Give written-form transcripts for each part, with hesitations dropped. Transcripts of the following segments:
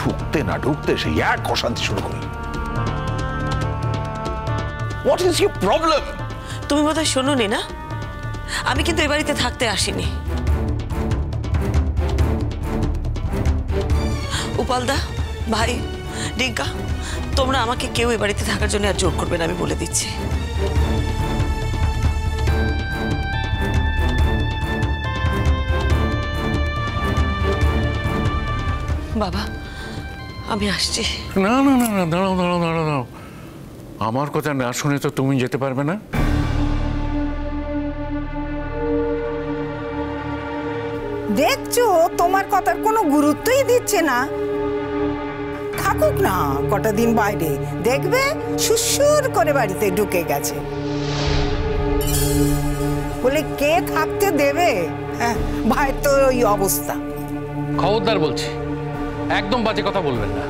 ঢুকতে না ঢুকতে সেই এক অশান্তি শুরু করি। What is your problem? তুমি বোধহয় শোনোনি না, আমি কিন্তু এই বাড়িতে থাকতে আসিনি। উপালদা, ভাই, ডিঙ্কা, তোমরা আমাকে কেউ এই বাড়িতে থাকার জন্য আর জোর করবে না, আমি বলে দিচ্ছি। বাবা, আমি আসছি। না না না না, দাঁড়াও দাঁড়াও দাঁড়াও দাঁড়াও। আমার কথা না শুনে তো তুমি যেতে পারবে না। দেখছো তোমার কথার কোনো গুরুত্বই দিচ্ছে না। থাকুক না কটা দিন বাইরে, দেখবে সুসুর করে বাড়িতে ঢুকে গেছে। বলে কে থাকতে দেবে? ভাইয়ের তো ওই অবস্থা। খবরদার বলছি, একদম বাজে কথা বলবেন না।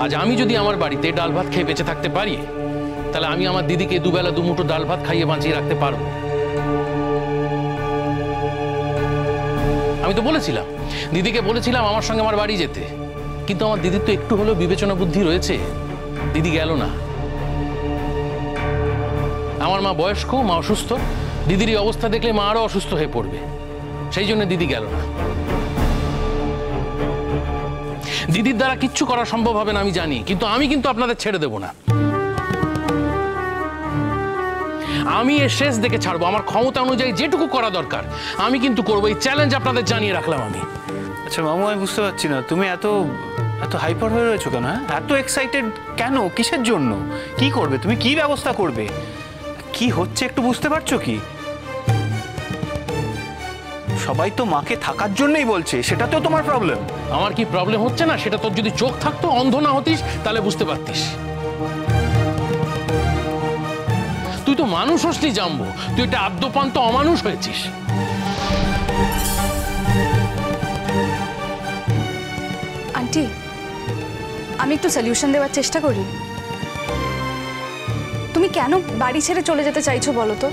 আজ আমি যদি আমার বাড়িতে ডাল ভাত খেয়ে বেঁচে থাকতে পারি, তাহলে আমি আমার দিদিকে দুবেলা দুমুঠো ডাল ভাত খাইয়ে বাঁচিয়ে রাখতে পারবো। আমি তো বলেছিলাম, দিদিকে বলেছিলাম আমার সঙ্গে আমার বাড়ি যেতে, কিন্তু আমার দিদির তো একটু হলেও বিবেচনা বুদ্ধি রয়েছে, দিদি গেল না। আমার মা বয়স্ক, মা অসুস্থ, দিদির এই অবস্থা দেখলে মা আরো অসুস্থ হয়ে পড়বে, সেই জন্য দিদি গেল না। দিদির দ্বারা কিচ্ছু করা সম্ভব হবে না আমি জানি, কিন্তু আমি কিন্তু আপনাদের ছেড়ে দেব না। আমি এর শেষ দেখে ছাড়বো। আমার ক্ষমতা অনুযায়ী যেটুকু করা দরকার আমি কিন্তু করবো। এই চ্যালেঞ্জ আপনাদের জানিয়ে রাখলাম আমি। আচ্ছা মামু, আমি বুঝতে পারছি না তুমি এত এত হাইপার হয়ে রয়েছো কেন? এত এক্সাইটেড কেন? কিসের জন্য? কি করবে তুমি? কি ব্যবস্থা করবে? কি হচ্ছে একটু বুঝতে পারছো কি? সবাই তো মাকে থাকার জন্যই বলছে, সেটাতেও তোমার প্রবলেম। আমার কি প্রবলেম হচ্ছে না সেটা তোর যদি চোখ থাকতো, অন্ধ না হতিস, তাহলে বুঝতে পারতিস। তুই তো মানুষ হসলি জানবো, তুই এটা আদ্যপান্ত অমানুষ হয়েছিস। আন্টি, আমি একটু সলিউশন দেওয়ার চেষ্টা করি। তুমি কেন বাড়ি ছেড়ে চলে যেতে চাইছো বলো তো?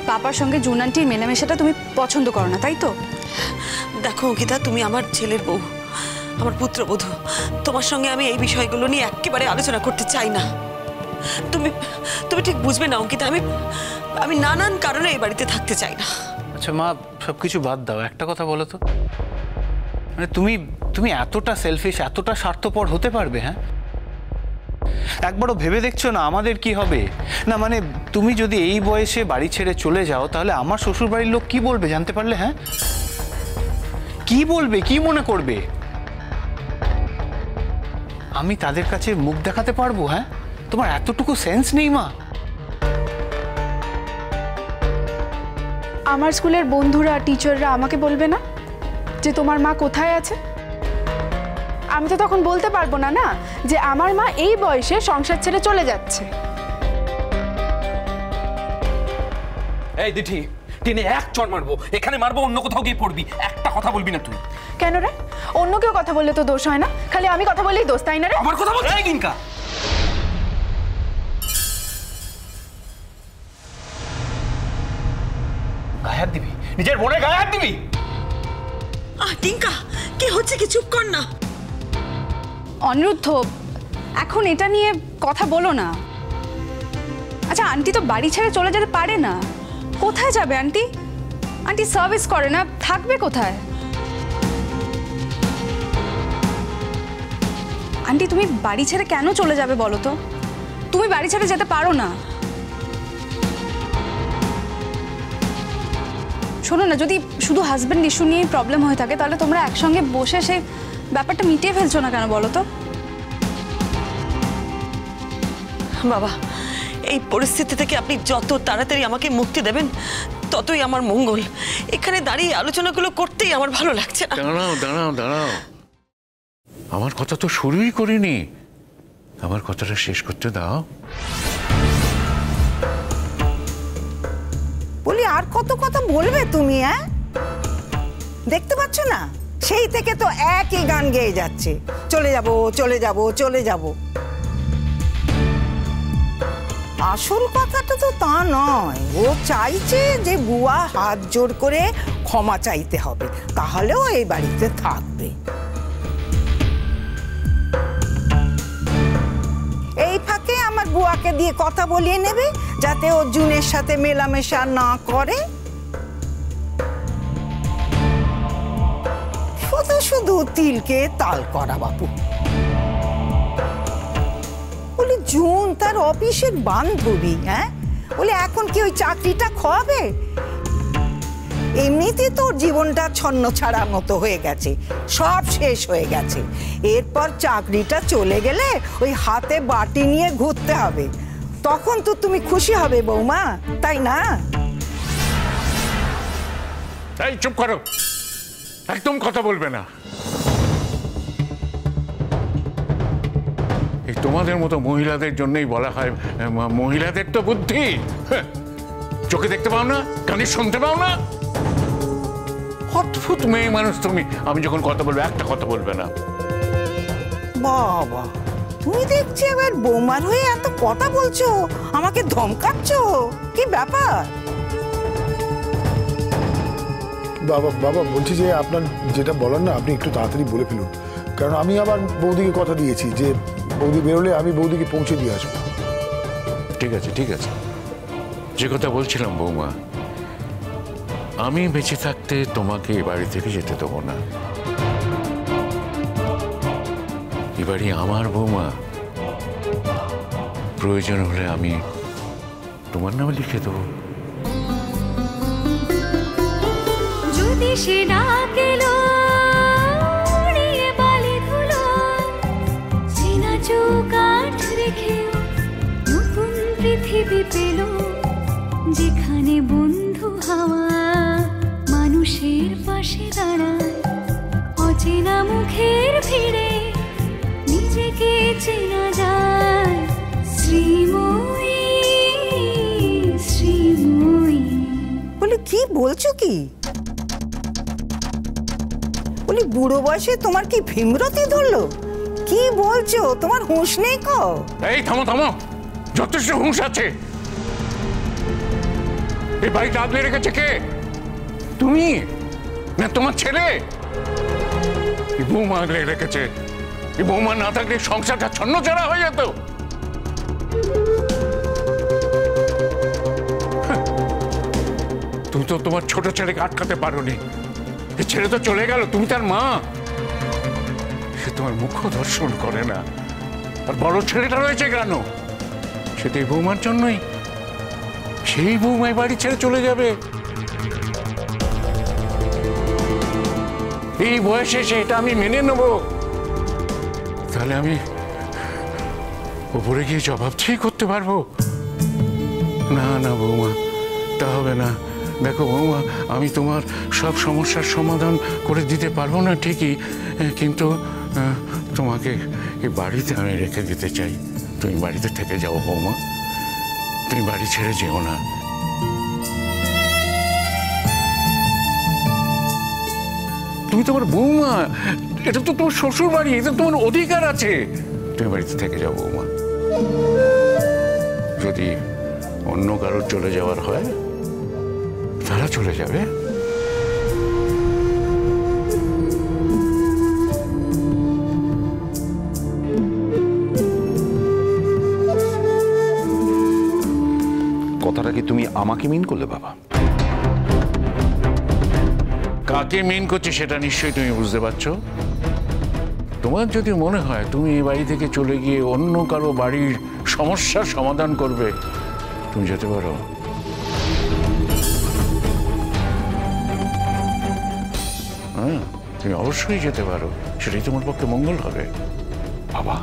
পাপার সঙ্গে জুন আন্টির মেলামেশাটা তুমি পছন্দ করো না, তাই তো? দেখো অঙ্কিতা, তুমি আমার ছেলের বউ, আমার পুত্রবধূ। তোমার সঙ্গে আমি এই বিষয়গুলো নিয়ে একেবারে আলোচনা করতে চাই না। তুমি তুমি ঠিক বুঝবে না অঙ্কিতা, আমি নানান কারণে এই বাড়িতে থাকতে চাই না। আচ্ছা মা, সবকিছু বাদ দাও, একটা কথা বলো তো, মানে তুমি এতটা সেলফিশ, এতটা স্বার্থপর হতে পারবে? হ্যাঁ, একবারও ভেবে দেখছো না আমাদের কি হবে? না মানে তুমি যদি এই বয়সে বাড়ি ছেড়ে চলে যাও, তাহলে আমার শ্বশুর বাড়ির লোক কি বলবে জানতে পারলে? হ্যাঁ, কি বলবে, কি মনে করবে? আমি তাদের কাছে মুখ দেখাতে পারবো? হ্যাঁ, তোমার এতটুকু সেন্স নেই মা? আমার স্কুলের বন্ধুরা, টিচাররা আমাকে বলবে না যে তোমার মা কোথায় আছে? আমি তো তখন বলতে পারবো না না যে আমার মা এই বয়সে সংসার ছেড়ে চলে যাচ্ছে। এই দিঠি, টিনে এক চড় মারবো, এখানে মারবো, অন্য কোথাও গিয়ে পড়বি, একটা কথা বলবি না তুই। কেন রে? অন্য কেউ কথা বললে তো দোষ হয় না, খালি আমি কথা বললেই দোষ, তাই না রে? আমার কথা বলছিস কিনকা? গায়ে হাত দিবি? নিজের বোনে গায়ে হাত দিবি? টিঙ্কা, কি হচ্ছে কি? চুপ কর না। অনিরুদ্ধ, এখন এটা নিয়ে কথা বলো না। আচ্ছা, আন্টি তো বাড়ি ছেড়ে চলে যেতে পারে না। কোথায় যাবে আন্টি? আন্টি সার্ভিস করে না, থাকবে কোথায়? আন্টি তুমি বাড়ি ছেড়ে কেন চলে যাবে বলো তো? তুমি বাড়ি ছেড়ে যেতে পারো না। শোনো না, যদি শুধু হাজব্যান্ড ইস্যু নিয়েই প্রবলেম হয়ে থাকে, তাহলে তোমরা একসঙ্গে বসে সেই ব্যাপারটা মিটিয়ে ফেলছো না কেন বলো তো? বাবা, এই পরিস্থিতি থেকে আপনি যত তাড়াতাড়ি আমাকে মুক্তি দেবেন ততই আমার মঙ্গল। এখানে দাঁড়িয়ে আলোচনাগুলো করতেই আমার ভালো লাগছে না। দাঁড়াও দাঁড়াও দাঁড়াও, আমার কথা তো শুরুই করিনি, আমার কথাটা শেষ করতে দাও। বলি আর কত কথা বলবে তুমি? হ্যাঁ, দেখতে পাচ্ছ না সেই থেকে তো একই গান গেয়ে যাচ্ছে, চলে যাব চলে যাব চলে যাব। আসল কথাটা তো তা নয়, ও চাইছে যে বুয়া হাত জোর করে ক্ষমা চাইতে হবে, তাহলেও এই বাড়িতে থাকবে। এই ফাঁকে আমার বুয়াকে দিয়ে কথা বলিয়ে নেবে যাতে ও জুনের সাথে মেলামেশা না করে। শুধু শুধু তিলকে তাল করা বাপু। বলি জুন তার অফিসের বান্ধবী, হ্যাঁ বলে এখন কি ওই চাকরিটা খোয়াবে? এমনিতে তোর জীবনটা ছন্ন ছাড়ার মতো হয়ে গেছে, সব শেষ হয়ে গেছে। এরপর চাকরিটা চলে গেলে ওই হাতে বাটি নিয়ে ঘুরতে হবে, তখন তো তুমি খুশি হবে বৌমা, তাই না? এই চুপ করো, একদম কথা বলবে না। এই তোমাদের মতো মহিলাদের জন্যই বলা হয় মহিলাদের তো বুদ্ধি। চোখে দেখতে পাও না, কানে শুনতে পাও না, অদ্ভুত মেয়ে মানুষ তুমি। আমি যখন কথা বলবো একটা কথা বলবে না। বাবা, তুমি দেখছি এবার বৌমার হয়ে এত কথা বলছো, আমাকে ধমকাচ্ছ, কি ব্যাপার? বাবা বাবা বলছি যে আপনার যেটা বলার না আপনি একটু তাড়াতাড়ি বলে ফেলুন, কারণ আমি আবার বৌদিকে কথা দিয়েছি যে বৌদি বেরোলে আমি বৌদিকে পৌঁছে দিয়ে আসবো। ঠিক আছে ঠিক আছে, যে কথা বলছিলাম বৌমা, আমি বেঁচে থাকতে তোমাকে এ বাড়ি থেকে যেতে দেবো না। এ বাড়ি আমার বৌমা, প্রয়োজন হলে আমি তোমার নামে লিখে দেবো। যদি সে ডাক এলো উড়িয়ে বালি ধুলো, চেনা চৌকাঠ রেখে নতুন পৃথিবী পেল, যেখানে বন্ধু হাওয়া মানুষের পাশে দাঁড়ায়, অচেনা মুখের ভিড়ে নিজেকে চেনা যায়। শ্রীময়ী শ্রীময়ী। বলে কি বলছো কি? বলি বুড়ো বয়সে তোমার কি ভীমরতি ধরলো? কি বলছো, তোমার হুঁশ নেই কো? এই থামো থামো, যথেষ্ট হুঁশ আছে। এই বাড়িটা আগলে রেখেছে কে? তুমি না তোমার ছেলে? এই বৌমা আগলে রেখেছে। এই বৌমা না থাকলে সংসারটা ছন্ন ছাড়া হয়ে যেত। তুমি তো তোমার ছোট ছেলেকে আটকাতে পারোনি, এই ছেলে তো চলে গেল, তুমি তার মা। সে তোমার মুখ দর্শন করে না। আর বড় ছেলেটা রয়েছে কেন? সে তো এই বৌমার জন্যই। সেই বৌমায় বাড়ি ছেড়ে চলে যাবে। এই বয়সে সেটা আমি মেনে নেব? তাহলে আমি উপরে গিয়ে জবাব ঠিক করতে পারবো? না না বৌমা, তা হবে না। দেখো বৌমা, আমি তোমার সব সমস্যার সমাধান করে দিতে পারবো না ঠিকই, কিন্তু তোমাকে এই বাড়িতে আমি রেখে দিতে চাই। তুমি বাড়িতে থেকে যাও বৌমা, তুমি বাড়ি ছেড়ে যেও না। তুমি তোমার বৌমা, এটা তো তোমার শ্বশুর বাড়ি, এটা তোমার অধিকার আছে। তুমি বাড়িতে থেকে যাও বৌমা। যদি অন্য কারোর চলে যাওয়ার হয় তারা চলে যাবে। কথাটা কি তুমি আমাকে মিন করলে বাবা? কাকে মিন করছে সেটা নিশ্চয়ই তুমি বুঝতে পারছো। তোমার যদি মনে হয় তুমি এই বাড়ি থেকে চলে গিয়ে অন্য কারো বাড়ির সমস্যার সমাধান করবে, তুমি যেতে পারো। হ্যাঁ, তুমি অবশ্যই যেতে পারো, সেটাই তোমার পক্ষে মঙ্গল হবে। বাবা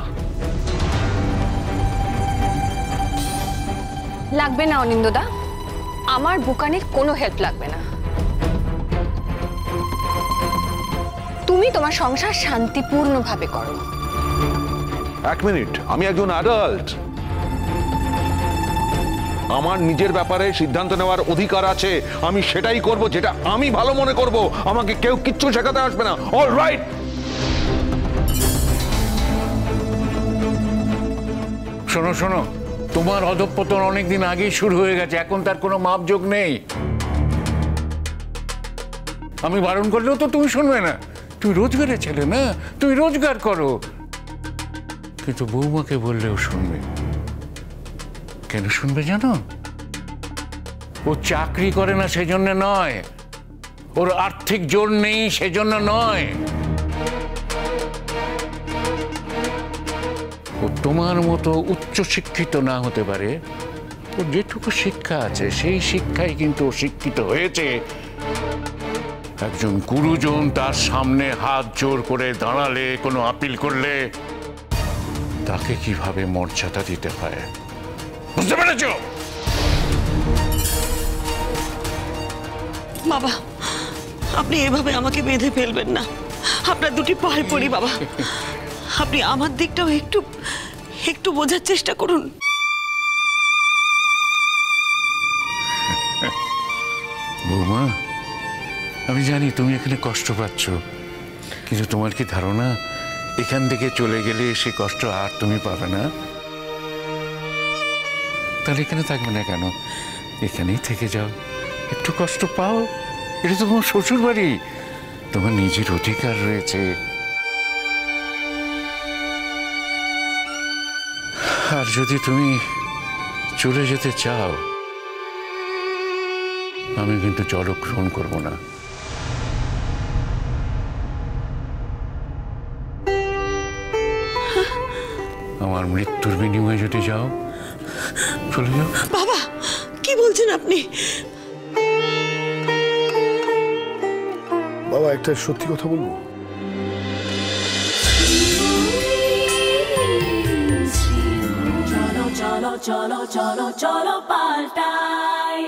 লাগবে না অনিন্দদা, আমার বুকানির কোনো হেল্প লাগবে না। তুমি তোমার সংসার শান্তিপূর্ণভাবে করো। এক মিনিট, আমি একজন অ্যাডাল্ট, আমার নিজের ব্যাপারে সিদ্ধান্ত নেওয়ার অধিকার আছে। আমি সেটাই করব যেটা আমি ভালো মনে করব। আমাকে কেউ কিচ্ছু শেখাতে আসবে না। All right. শোনো শোনো, তোমার অধঃপতন অনেকদিন আগেই শুরু হয়ে গেছে, এখন তার কোনো মাপযোগ নেই। আমি বারণ করলেও তো তুমি শুনবে না। তুমি রোজগারের ছেলে না, তুমি রোজগার করো। কিন্তু বৌমাকে বললেও শুনবে। কেন শুনবে জানো? ও চাকরি করে না সেজন্য নয়, ওর আর্থিক জোর নেই সেজন্য নয়। ও তোমার মতো উচ্চ শিক্ষিত না হতে পারে, ওর যেটুকু শিক্ষা আছে সেই শিক্ষায় কিন্তু ও শিক্ষিত হয়েছে। একজন গুরুজন তার সামনে হাত জোর করে দাঁড়ালে, কোনো আপিল করলে তাকে কিভাবে মর্যাদা দিতে হয় বুঝতে পেরেছ? বাবা, আপনি এভাবে আমাকে বেঁধে ফেলবেন না। আপনার দুটি পায়ে পড়ি বাবা, আপনি আমার দিকটাও একটু একটু বোঝার চেষ্টা করুন। বৌমা, আমি জানি তুমি এখানে কষ্ট পাচ্ছ, কিন্তু তোমার কি ধারণা এখান থেকে চলে গেলে সে কষ্ট আর তুমি পাবে না? তাহলে এখানে থাকবে না কেন? এখানেই থেকে যাও, একটু কষ্ট পাও। এটা তো তোমার শ্বশুর বাড়ি, তোমার নিজের অধিকার রয়েছে। আর যদি তুমি চলে যেতে চাও, আমি কিন্তু জলগ্রহণ করব না। আমার মৃত্যুর বিনিময়ে যদি যাও, চলে যাও। বাবা, কি বলছেন আপনি? বাবা, একটা সত্যি কথা বলবো? চলো চলো চলো চলো চলো পাল্টাই।